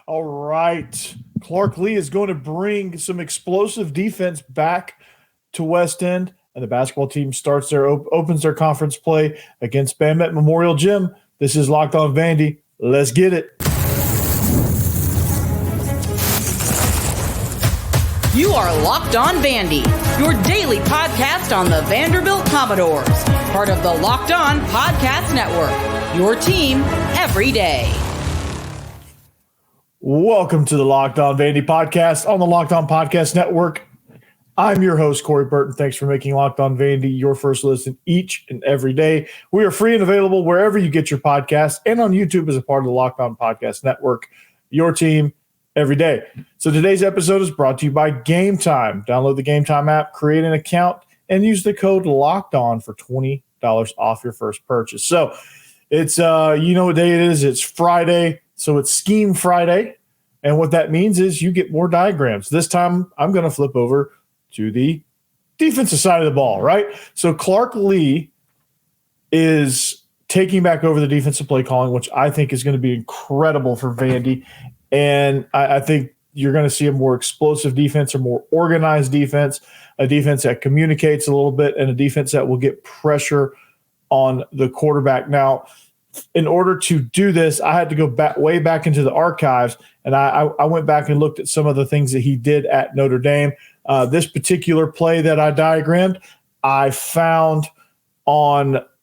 All right. Clark Lea is going to bring some explosive defense back to West End, and the basketball team opens their conference play against Vanderbilt Memorial Gym. This is Locked On Vandy. Let's get it. You are Locked On Vandy, your daily podcast on the Vanderbilt Commodores, part of the Locked On Podcast Network, your team every day. Welcome to the Locked On Vandy podcast on the Locked On Podcast Network. I'm your host, Corey Burton. Thanks for making Locked On Vandy your first listen each and every day. We are free and available wherever you get your podcasts and on YouTube as a part of the Locked On Podcast Network, your team every day. So today's episode is brought to you by Gametime. Download the Gametime app, create an account, and use the code LOCKEDON for $20 off your first purchase. So it's, you know what day it is. It's Friday. So it's Scheme Friday. And what that means is you get more diagrams. This time I'm going to flip over to the defensive side of the ball, right? So Clark Lea is taking back over the defensive play calling, which I think is going to be incredible for Vandy. And I think you're going to see a more explosive defense, a more organized defense, a defense that communicates a little bit, and a defense that will get pressure on the quarterback. Now, in order to do this, I had to go way back into the archives, and I went back and looked at some of the things that he did at Notre Dame. This particular play that I diagrammed, I found in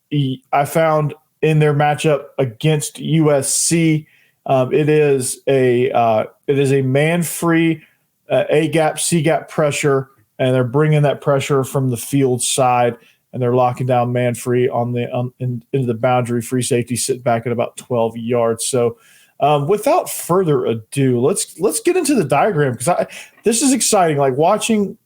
their matchup against USC. It is a man-free A-gap, C-gap pressure, and they're bringing that pressure from the field side, and they're locking down man-free into the boundary. Free safety sitting back at about 12 yards. So without further ado, let's get into the diagram, because this is exciting. Like watching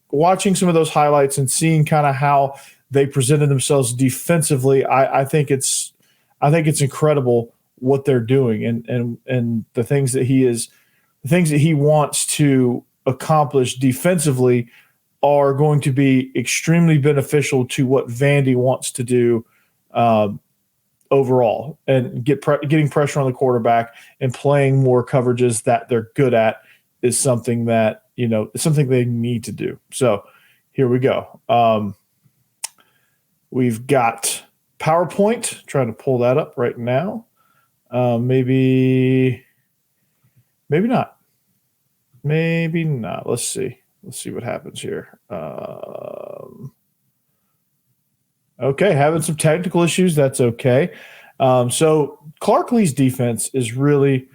some of those highlights and seeing kind of how they presented themselves defensively. I think it's incredible what they're doing and the things that he wants to accomplish defensively are going to be extremely beneficial to what Vandy wants to do overall, and getting pressure on the quarterback and playing more coverages that they're good at is something that, is something they need to do. So here we go. We've got PowerPoint, trying to pull that up right now. Maybe not. Maybe not. Let's see what happens here. Okay, having some technical issues. That's okay. So Clark Lea's defense is really,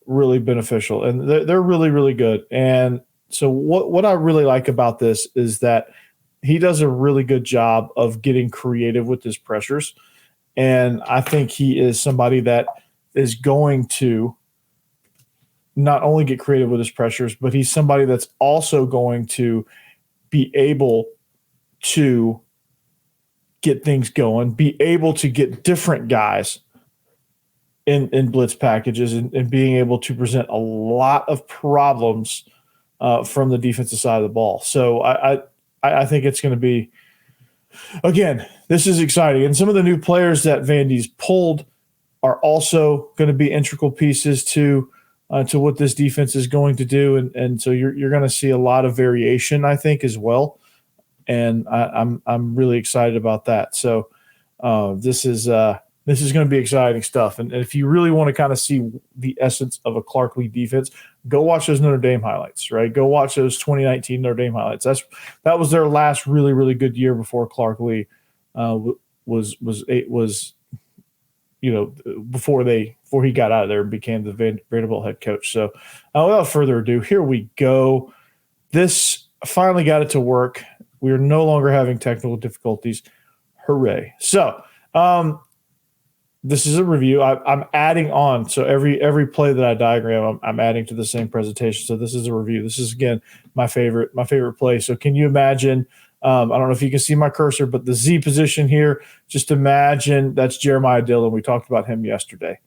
really beneficial, and they're really, really good. And so what I really like about this is that he does a really good job of getting creative with his pressures. And I think he is somebody that is going to not only get creative with his pressures, but he's somebody that's also going to be able to get things going, be able to get different guys in blitz packages, and being able to present a lot of problems from the defensive side of the ball. So I think it's going to be, again, this is exciting. And some of the new players that Vandy's pulled are also going to be integral pieces to what this defense is going to do, and so you're going to see a lot of variation, I think, as well. And I'm really excited about that. So this is going to be exciting stuff. And if you really want to kind of see the essence of a Clark Lea defense, go watch those Notre Dame highlights. Right, go watch those 2019 Notre Dame highlights. That was their last really, really good year before Clark Lea was before he got out of there and became the Vanderbilt head coach. So without further ado, here we go. This finally got it to work. We are no longer having technical difficulties. Hooray. So this is a review. I'm adding on. So every play that I diagram, I'm adding to the same presentation. So this is a review. This is, again, my favorite play. So can you imagine, I don't know if you can see my cursor, but the Z position here, just imagine that's Jeremiah Dillon. We talked about him yesterday,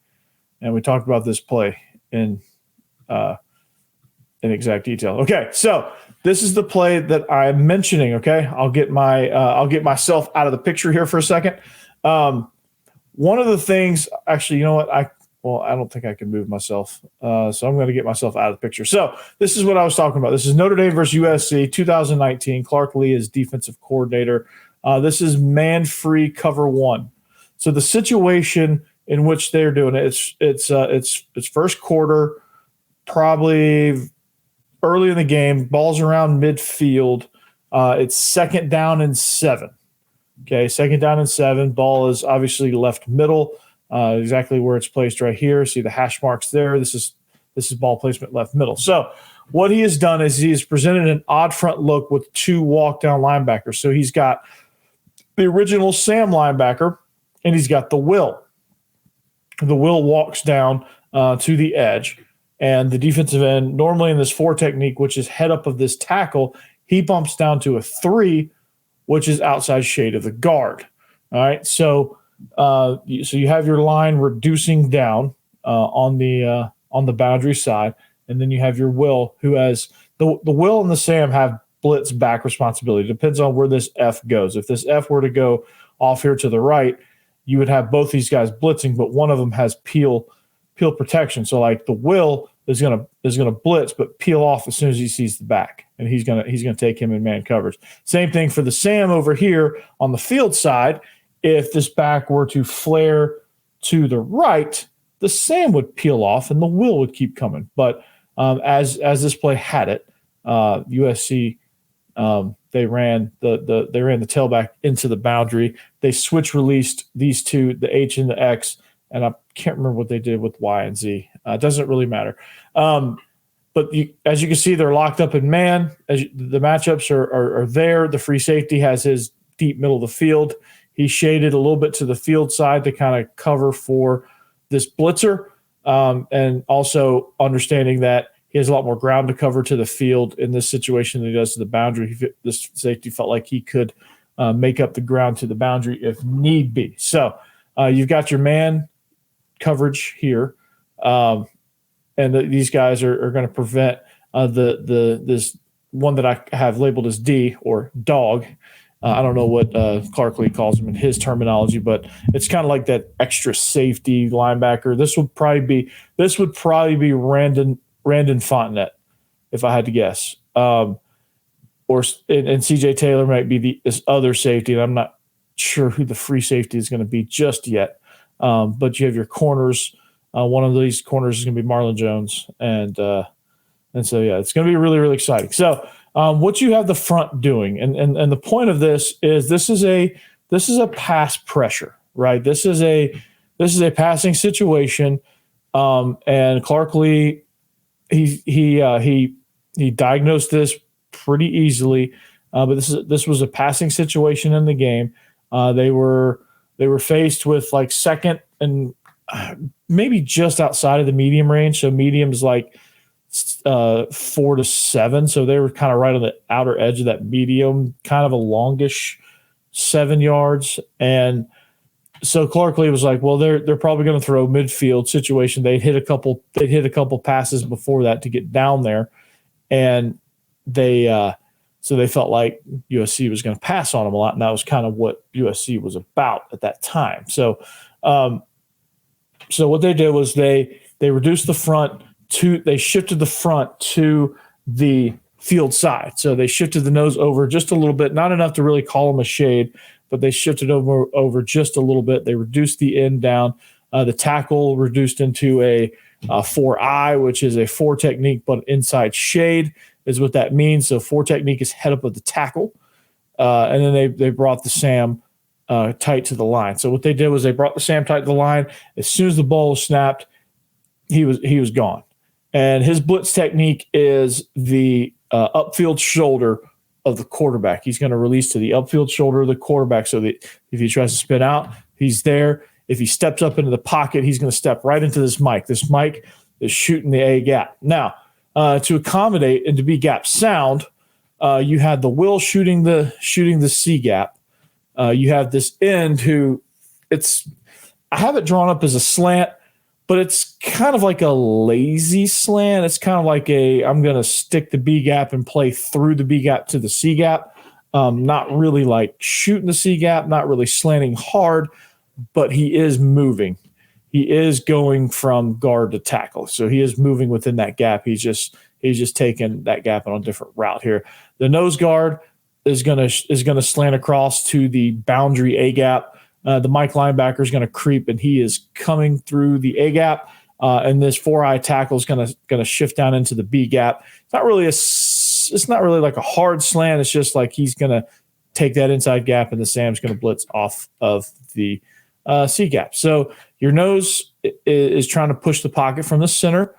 and we talked about this play in exact detail. Okay, so this is the play that I'm mentioning. Okay, I'll get myself out of the picture here for a second. One of the things, actually, you know what? Well, I don't think I can move myself. So I'm going to get myself out of the picture. So this is what I was talking about. This is Notre Dame versus USC 2019. Clark Lea is defensive coordinator. This is man-free cover one. So the situation in which they're doing it, it's first quarter, probably early in the game. Ball's around midfield. It's second down and 7. Okay, second down and 7. Ball is obviously left middle. Exactly where it's placed right here. See the hash marks there. This is ball placement left middle. So what he has done is he has presented an odd front look with 2 walk down linebackers. So he's got the original Sam linebacker and he's got the Will. The Will walks down to the edge, and the defensive end, normally in this 4 technique, which is head up of this tackle, he bumps down to a 3, which is outside shade of the guard. All right, so you have your line reducing down on the boundary side, and then you have your Will, who has the Will and the Sam have blitz back responsibility. Depends on where this F goes. If this F were to go off here to the right, you would have both these guys blitzing, but one of them has peel protection. So like the Will is gonna blitz, but peel off as soon as he sees the back, and he's gonna take him in man coverage. Same thing for the Sam over here on the field side. If this back were to flare to the right, the Sam would peel off and the Will would keep coming. But as this play had it, USC they ran the tailback into the boundary. They switch released these two, the H and the X, and I can't remember what they did with Y and Z. It doesn't really matter. But as you can see, they're locked up in man. The matchups are there. The free safety has his deep middle of the field. He shaded a little bit to the field side to kind of cover for this blitzer, and also understanding that he has a lot more ground to cover to the field in this situation than he does to the boundary. This safety felt like he could make up the ground to the boundary if need be. So you've got your man coverage here, and these guys are going to prevent this one that I have labeled as D, or dog. I don't know what Clark Lea calls him in his terminology, but it's kind of like that extra safety linebacker. This would probably be Randon Fontenette, if I had to guess. And CJ Taylor might be this other safety, and I'm not sure who the free safety is going to be just yet. But you have your corners. One of these corners is going to be Marlon Jones, and so yeah, it's going to be really, really exciting. So what you have the front doing, and the point of this is a pass pressure, right? This is a passing situation, and Clark Lea he diagnosed this pretty easily, but this was a passing situation in the game. They were faced with like second and maybe just outside of the medium range. So medium is like 4 to 7. So they were kind of right on the outer edge of that medium, kind of a longish 7 yards. And so Clark Lea was like, well, they're probably going to throw midfield situation. They'd hit a couple passes before that to get down there, and so they felt like USC was going to pass on them a lot, and that was kind of what USC was about at that time. So what they did was they reduced the front they shifted the front to the field side. So they shifted the nose over just a little bit, not enough to really call them a shade, but they shifted over just a little bit. They reduced the end down. The tackle reduced into a 4-eye, which is a 4 technique, but inside shade is what that means. So 4 technique is head up of the tackle. And then they brought the Sam tight to the line. So what they did was they brought the Sam tight to the line. As soon as the ball was snapped, he was gone. And his blitz technique is the upfield shoulder of the quarterback. He's going to release to the upfield shoulder of the quarterback so that if he tries to spin out, he's there. If he steps up into the pocket, he's going to step right into this mic. This mic is shooting the A gap. Now, to accommodate and to be gap sound, you had the Will shooting the C gap. You have this end who I have it drawn up as a slant, but it's kind of like a lazy slant. It's kind of like I'm going to stick the B gap and play through the B gap to the C gap. Not really like shooting the C gap, not really slanting hard, but he is moving. he is going from guard to tackle. So he is moving within that gap. He's just taking that gap on a different route here. The nose guard is gonna slant across to the boundary A gap. The Mike linebacker is going to creep, and he is coming through the A gap. And this 4-eye tackle is going to shift down into the B gap. It's not really like a hard slant. It's just like he's going to take that inside gap, and the Sam's going to blitz off of the C gap. So your nose is trying to push the pocket from the center,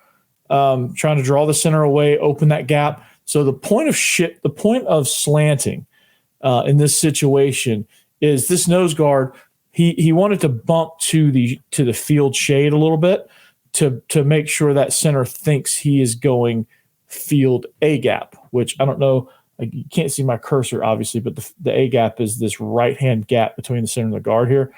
trying to draw the center away, open that gap. So the point of slanting in this situation is this nose guard. He wanted to bump to the field shade a little bit to make sure that center thinks he is going field A gap, which I don't know. Like, you can't see my cursor, obviously, but the A gap is this right-hand gap between the center and the guard here.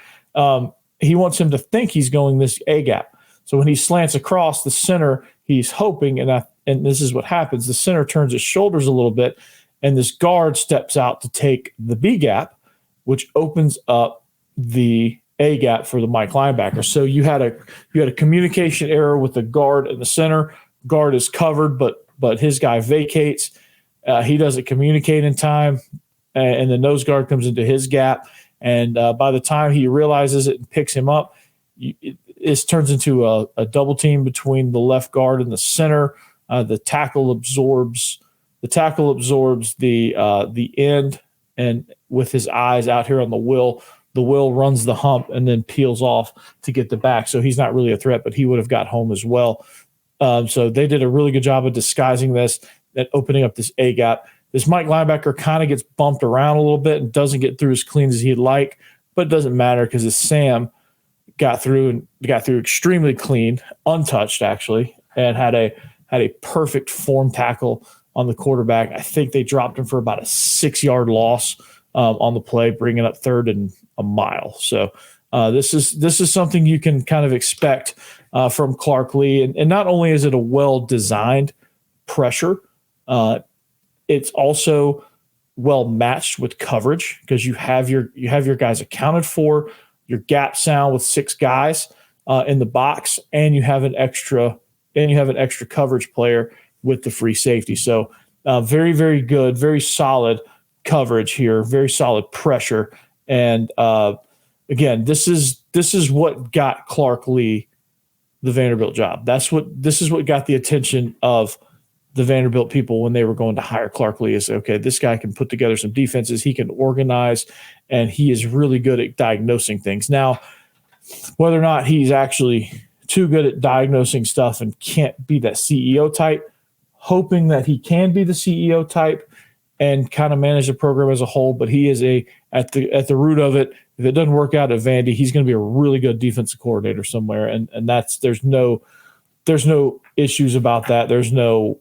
He wants him to think he's going this A gap. So when he slants across the center, he's hoping, and this is what happens. The center turns his shoulders a little bit, and this guard steps out to take the B gap, which opens up the A gap for the Mike linebacker. So you had a communication error with the guard and the center. Guard is covered, but his guy vacates. He doesn't communicate in time, and the nose guard comes into his gap. And by the time he realizes it and picks him up, it turns into a double team between the left guard and the center. The tackle absorbs the end, and with his eyes out here on the will runs the hump and then peels off to get the back. So he's not really a threat, but he would have got home as well. So they did a really good job of disguising this and opening up this A gap. This Mike linebacker kind of gets bumped around a little bit and doesn't get through as clean as he'd like, but it doesn't matter because his Sam got through extremely clean, untouched actually, and had a perfect form tackle on the quarterback. I think they dropped him for about a 6-yard loss on the play, bringing up 3rd and a mile. So this is something you can kind of expect from Clark Lea. And not only is it a well-designed pressure, it's also well matched with coverage because you have your guys accounted for, your gap sound with 6 guys in the box, and you have an extra coverage player with the free safety. So very, very good, very solid coverage here, very solid pressure. And again, this is what got Clark Lea the Vanderbilt job. This is what got the attention of the Vanderbilt people when they were going to hire Clark Lea. Is okay, this guy can put together some defenses, he can organize, and he is really good at diagnosing things. Now, whether or not he's actually too good at diagnosing stuff and can't be that CEO type, hoping that he can be the CEO type and kind of manage the program as a whole. But he is at the root of it. If it doesn't work out at Vandy, he's going to be a really good defensive coordinator somewhere. And there's no issues about that. There's no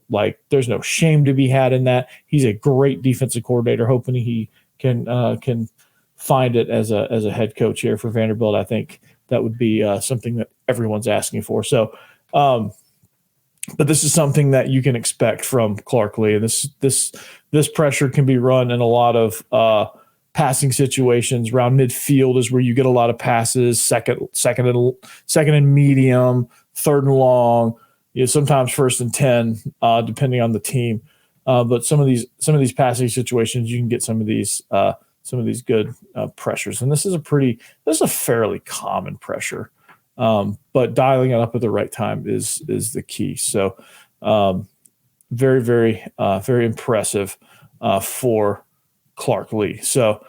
shame to be had in that. He's a great defensive coordinator. Hoping he can find it as a head coach here for Vanderbilt. I think that would be something that everyone's asking for. So, but this is something that you can expect from Clark Lea. This pressure can be run in a lot of passing situations. Around midfield is where you get a lot of passes. Second and medium, 3rd and long. Sometimes 1st and 10, depending on the team. But some of these passing situations, you can get some of these good pressures. And this is a fairly common pressure. But dialing it up at the right time is the key. So very, very, very impressive for Clark Lea. So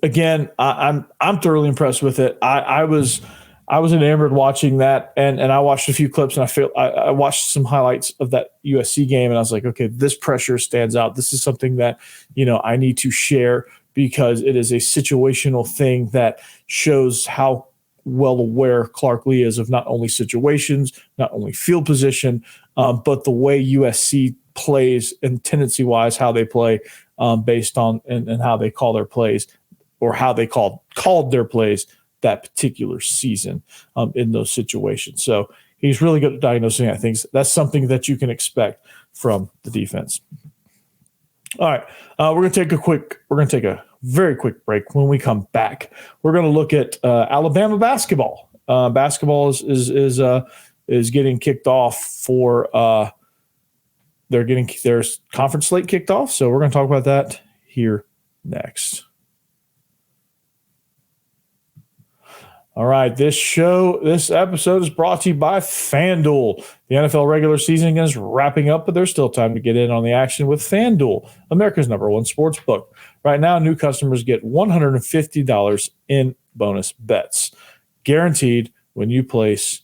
again, I'm thoroughly impressed with it. I was enamored watching that, and I watched a few clips, and I watched some highlights of that USC game, and I was like, okay, this pressure stands out. This is something that I need to share because it is a situational thing that shows how well aware Clark Lea is of not only situations, not only field position, but the way USC plays and tendency-wise how they play based on and how they call their plays or how they called their plays that particular season in those situations. So he's really good at diagnosing, I think. That's something that you can expect from the defense. All right, we're going to take a very quick break. When we come back, we're going to look at Alabama basketball basketball is getting kicked off for they're getting their conference slate kicked off. So we're going to talk about that here next. All right, this episode is brought to you by FanDuel. The NFL regular season is wrapping up, but there's still time to get in on the action with FanDuel, America's #1 sportsbook. Right now, new customers get $150 in bonus bets, guaranteed when you place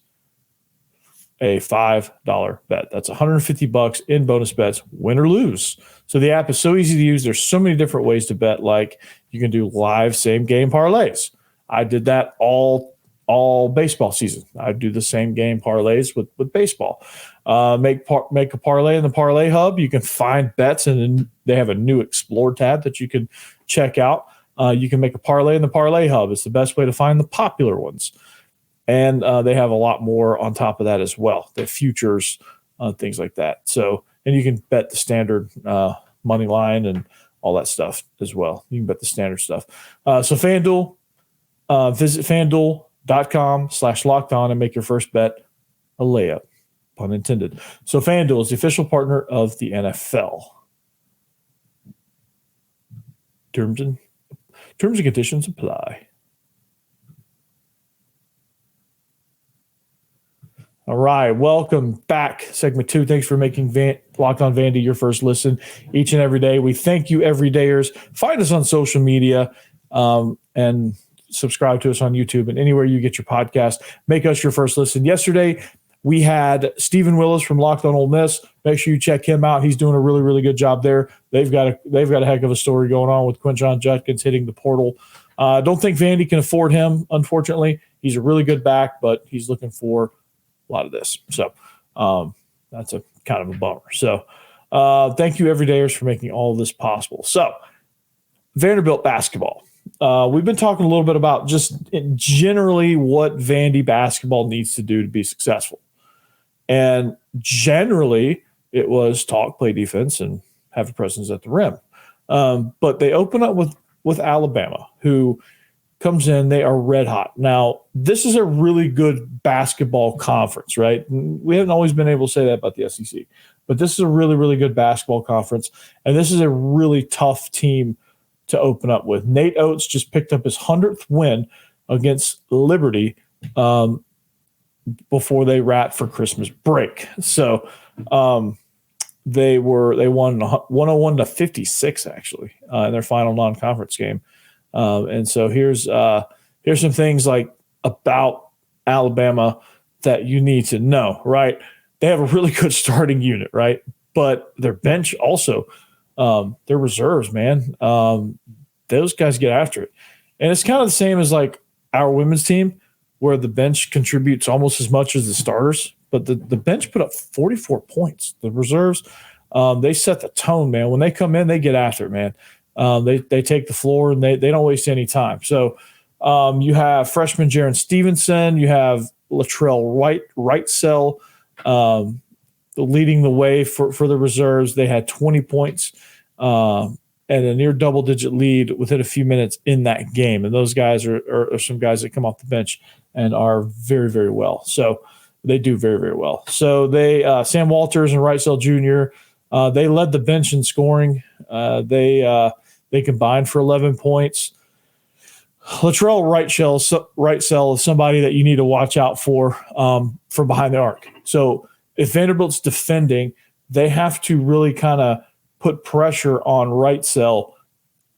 a $5 bet. That's $150 in bonus bets, win or lose. So the app is so easy to use. There's so many different ways to bet, like you can do live same game parlays. I did that all baseball season. I do the same game parlays with baseball. Make a parlay in the Parlay Hub. You can find bets, and then they have a new Explore tab that you can check out. You can make a parlay in the Parlay Hub. It's the best way to find the popular ones. And they have a lot more on top of that as well. They have futures, things like that. So, and you can bet the standard money line and all that stuff as well. You can bet the standard stuff. So FanDuel, visit FanDuel.com/lockedon and make your first bet a layup, pun intended. So FanDuel is the official partner of the NFL. Terms and conditions apply. All right, welcome back. Segment 2. Thanks for making Locked On Vandy your first listen each and every day. We thank you, everydayers. Find us on social media and subscribe to us on YouTube and anywhere you get your podcast. Make us your first listen. Yesterday, we had Stephen Willis from Locked On Ole Miss. Make sure you check him out. He's doing a really, really good job there. They've got a heck of a story going on with Quinshon Judkins hitting the portal. Don't think Vandy can afford him, unfortunately. He's a really good back, but he's looking for a lot of this. So that's a kind of a bummer. So thank you, everydayers, for making all of this possible. So Vanderbilt basketball. We've been talking a little bit about just generally what Vandy basketball needs to do to be successful. And generally, it was talk, play defense, and have a presence at the rim. But they open up with Alabama, who comes in. They are red hot. Now, this is a really good basketball conference, right? We haven't always been able to say that about the SEC. But this is a really, really good basketball conference. And this is a really tough team to open up with. Nate Oates just picked up his 100th win against Liberty before they wrapped for Christmas break. So they won 101-56 actually in their final non-conference game. And so here's some things like about Alabama that you need to know, right? They have a really good starting unit, right? But their bench also, their reserves, man, those guys get after it. And it's kind of the same as like our women's team, where the bench contributes almost as much as the starters, but the bench put up 44 points. The reserves, they set the tone, man. When they come in, they get after it, man. They take the floor and they don't waste any time. So you have freshman Jaron Stevenson, you have Latrell Wrightsell leading the way for the reserves. They had 20 points and a near double-digit lead within a few minutes in that game. And those guys are some guys that come off the bench and are very, very well. So they do very, very well. So they Sam Walters and Wrightsell Jr., they led the bench in scoring. They combined for 11 points. Latrell Wrightsell is somebody that you need to watch out for from behind the arc. So if Vanderbilt's defending, they have to really kind of put pressure on Wrightsell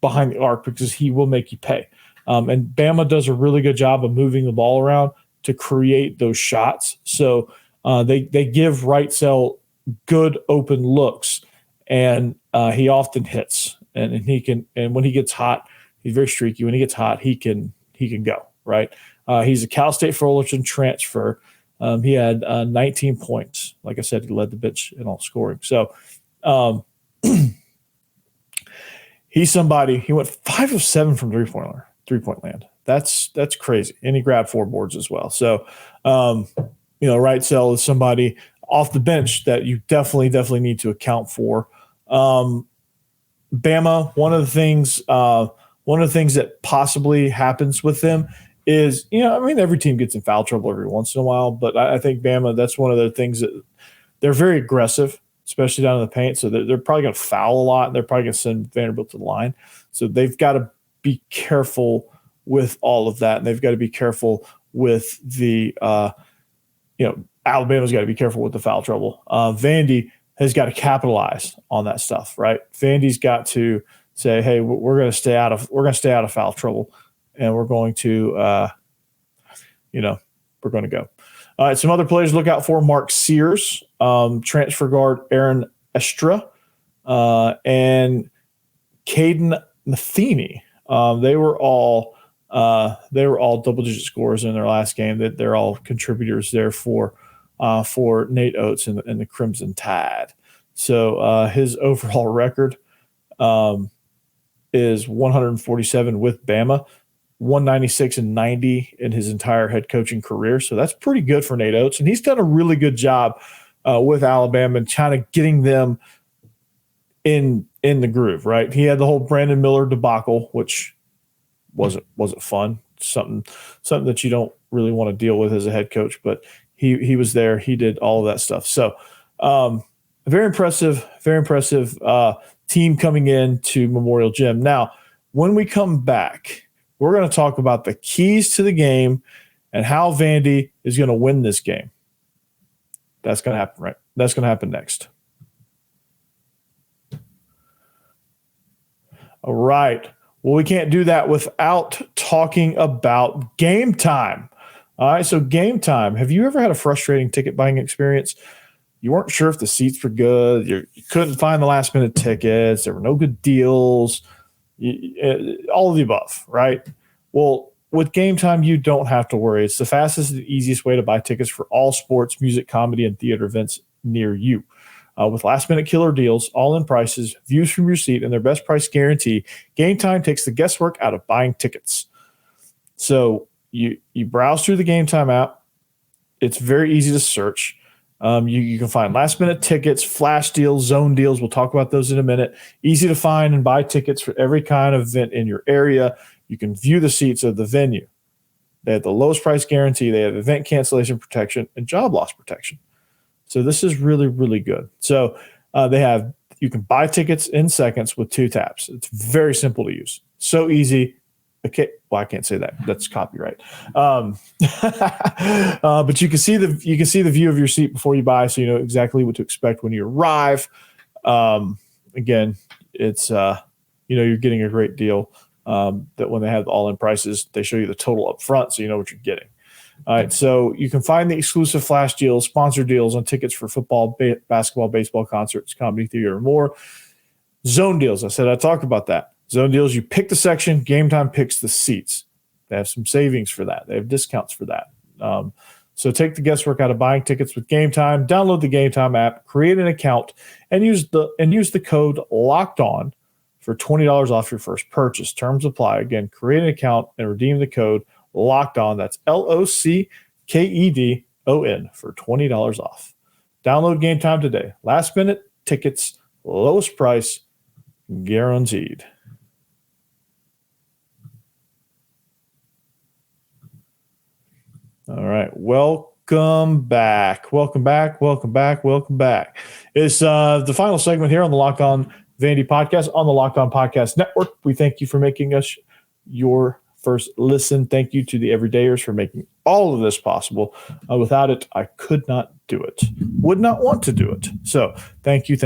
behind the arc because he will make you pay. And Bama does a really good job of moving the ball around to create those shots. So they give Wrightsell good open looks, and he often hits. And he can. And when he gets hot, he's very streaky. When he gets hot, he can go, right. He's a Cal State Fullerton transfer. He had 19 points. Like I said, he led the bench in all scoring. So he's somebody. He went 5 of 7 from three-point land. That's crazy. And he grabbed 4 boards as well. So Wrightsell is somebody off the bench that you definitely need to account for. Bama, one of the things that possibly happens with them is, every team gets in foul trouble every once in a while, but I think Bama, that's one of the things that they're very aggressive, especially down in the paint. So they're probably going to foul a lot, and they're probably going to send Vanderbilt to the line. So they've got to be careful with all of that, and they've got to be careful with the, Alabama's got to be careful with the foul trouble. Vandy has got to capitalize on that stuff, right? Vandy's got to say, hey, we're going to stay out of foul trouble, and we're going to, we're going to go. All right, some other players to look out for: Mark Sears, transfer guard Aaron Estra, and Caden Matheny. They were all double-digit scorers in their last game. That they're all contributors there for Nate Oates and the Crimson Tide. So his overall record is 147 with Bama, 196-90 in his entire head coaching career. So that's pretty good for Nate Oates, and he's done a really good job with Alabama and kind of getting them in the groove. Right, he had the whole Brandon Miller debacle, which wasn't fun. Something that you don't really want to deal with as a head coach, but he was there. He did all of that stuff. So very impressive team coming into Memorial Gym. Now, when we come back, we're going to talk about the keys to the game and how Vandy is going to win this game. That's going to happen, right? That's going to happen next. All right. Well, we can't do that without talking about Gametime. All right, so Gametime. Have you ever had a frustrating ticket buying experience? You weren't sure if the seats were good. You couldn't find the last-minute tickets. There were no good deals. All of the above, right? Well, with Gametime, you don't have to worry. It's the fastest and easiest way to buy tickets for all sports, music, comedy, and theater events near you. With last-minute killer deals, all-in prices, views from your seat, and their best price guarantee, Gametime takes the guesswork out of buying tickets. So you browse through the Gametime app. It's very easy to search. You can find last-minute tickets, flash deals, zone deals. We'll talk about those in a minute. Easy to find and buy tickets for every kind of event in your area. You can view the seats of the venue. They have the lowest price guarantee. They have event cancellation protection and job loss protection. So this is really, really good. So you can buy tickets in seconds with 2 taps. It's very simple to use. So easy. Okay, well, I can't say that. That's copyright. But you can see the view of your seat before you buy, so you know exactly what to expect when you arrive. Again, it's you're getting a great deal. That when they have all-in prices, they show you the total up front, so you know what you're getting. All right, so you can find the exclusive flash deals, sponsor deals on tickets for football, basketball, baseball, concerts, comedy, theater, and more. Zone deals. I talked about that. Zone deals, you pick the section, Gametime picks the seats. They have some savings for that. They have discounts for that. So take the guesswork out of buying tickets with Gametime. Download the Gametime app, create an account, and use the code LOCKEDON for $20 off your first purchase. Terms apply. Again, create an account and redeem the code LOCKEDON. That's LOCKEDON for $20 off. Download Gametime today. Last minute tickets, lowest price, guaranteed. All right. Welcome back. It's the final segment here on the Locked On Vandy podcast on the Locked On Podcast Network. We thank you for making us your first listen. Thank you to the everydayers for making all of this possible. Without it, I could not do it. Would not want to do it. So thank you. So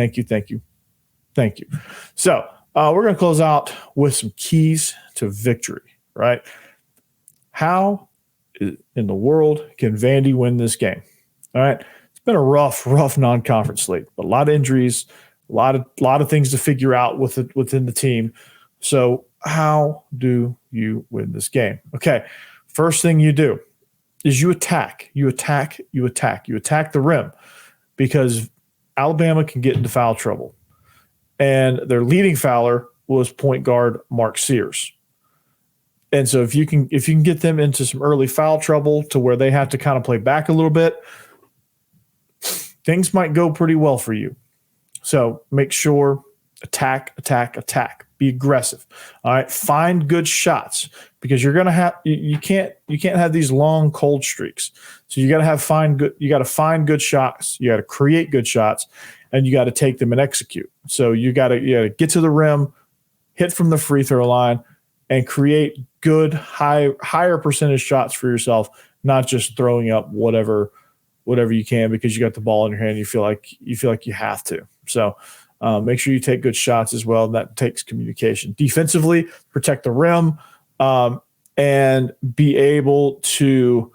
we're going to close out with some keys to victory, right? How in the world can Vandy win this game? All right. It's been a rough non-conference slate, but a lot of injuries, a lot of things to figure out within the team. So how do you win this game? Okay. First thing you do is you attack the rim, because Alabama can get into foul trouble. And their leading fouler was point guard Mark Sears. And so if you can get them into some early foul trouble to where they have to kind of play back a little bit, things might go pretty well for you. So make sure attack. Be aggressive. All right. Find good shots because you're going to have, you can't have these long cold streaks. So you got to find good shots. You got to create good shots and you got to take them and execute. So you got to get to the rim, hit from the free throw line and create good, higher percentage shots for yourself, not just throwing up whatever you can because you got the ball in your hand. You feel like you have to. So, make sure you take good shots as well. That takes communication. Defensively, protect the rim and be able to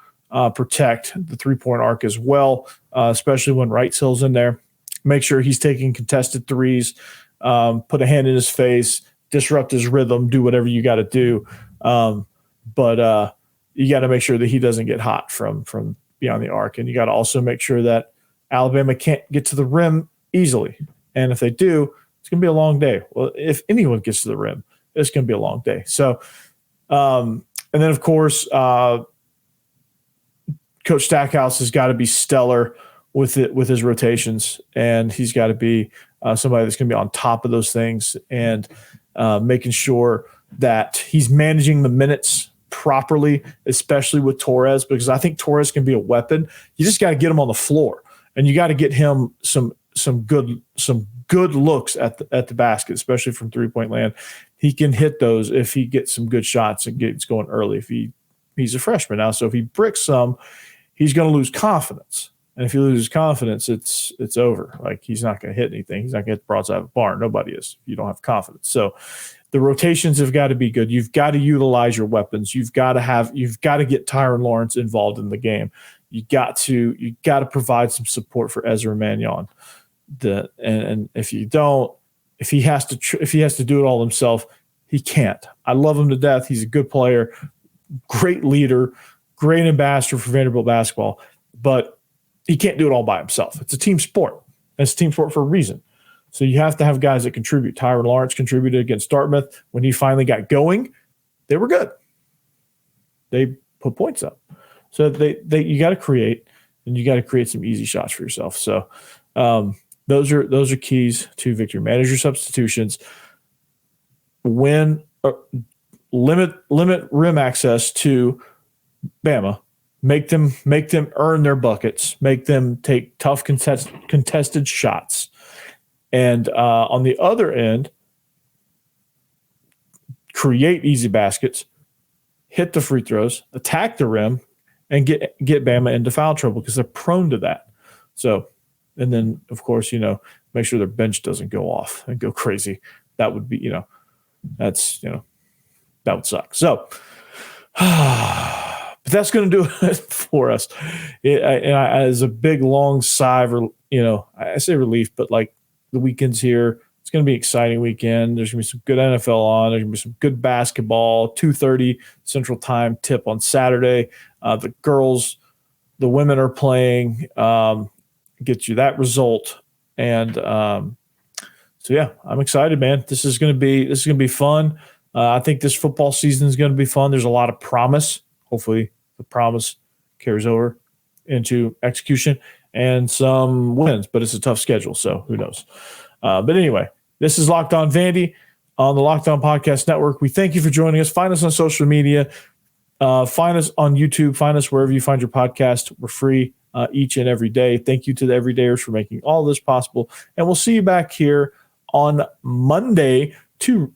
protect the three-point arc as well, especially when Wright-Hill's in there. Make sure he's taking contested threes, put a hand in his face, disrupt his rhythm, do whatever you got to do. But you got to make sure that he doesn't get hot from beyond the arc. And you got to also make sure that Alabama can't get to the rim easily. And if they do, it's going to be a long day. Well, if anyone gets to the rim, it's going to be a long day. So, and then, of course, Coach Stackhouse has got to be stellar with his rotations, and he's got to be somebody that's going to be on top of those things and making sure that he's managing the minutes properly, especially with Torres, because I think Torres can be a weapon. You just got to get him on the floor, and you got to get him some good looks at the basket, especially from 3-point land. He can hit those if he gets some good shots and gets going early. If he's a freshman now, so if he bricks some, he's going to lose confidence. And if he loses confidence, it's over. Like he's not going to hit anything. He's not going to hit the broadside of a barn. Nobody is. If you don't have confidence. So the rotations have got to be good. You've got to utilize your weapons. You've got to get Tyron Lawrence involved in the game. You got to provide some support for Ezra Mannion. And if you don't, if he has to do it all himself, he can't. I love him to death. He's a good player, great leader, great ambassador for Vanderbilt basketball, but he can't do it all by himself. It's a team sport. It's a team sport for a reason. So you have to have guys that contribute. Tyron Lawrence contributed against Dartmouth. When he finally got going, they were good. They put points up. So you got to create, and you got to create some easy shots for yourself. So those are keys to victory. Manage your substitutions. Limit rim access to Bama. Make them earn their buckets. Make them take tough contested shots. And on the other end, create easy baskets, hit the free throws, attack the rim, and get Bama into foul trouble because they're prone to that. So, and then of course, make sure their bench doesn't go off and go crazy. That would be, that would suck. So, but that's going to do it for us. As a big long sigh of, I say relief, but like the weekend's here. It's going to be an exciting weekend. There's going to be some good NFL on. There's going to be some good basketball. 2:30 Central Time tip on Saturday. The women are playing. Get you that result, and so yeah, I'm excited, man. This is going to be fun. I think this football season is going to be fun. There's a lot of promise. Hopefully, the promise carries over into execution and some wins, but it's a tough schedule, so who knows? But anyway, this is Locked On Vandy on the Locked On Podcast Network. We thank you for joining us. Find us on social media. Find us on YouTube. Find us wherever you find your podcast. We're free each and every day. Thank you to the everydayers for making all this possible. And we'll see you back here on Monday to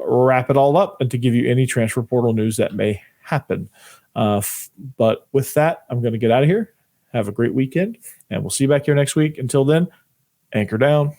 wrap it all up and to give you any transfer portal news that may happen. But with that, I'm going to get out of here. Have a great weekend, and we'll see you back here next week. Until then, anchor down.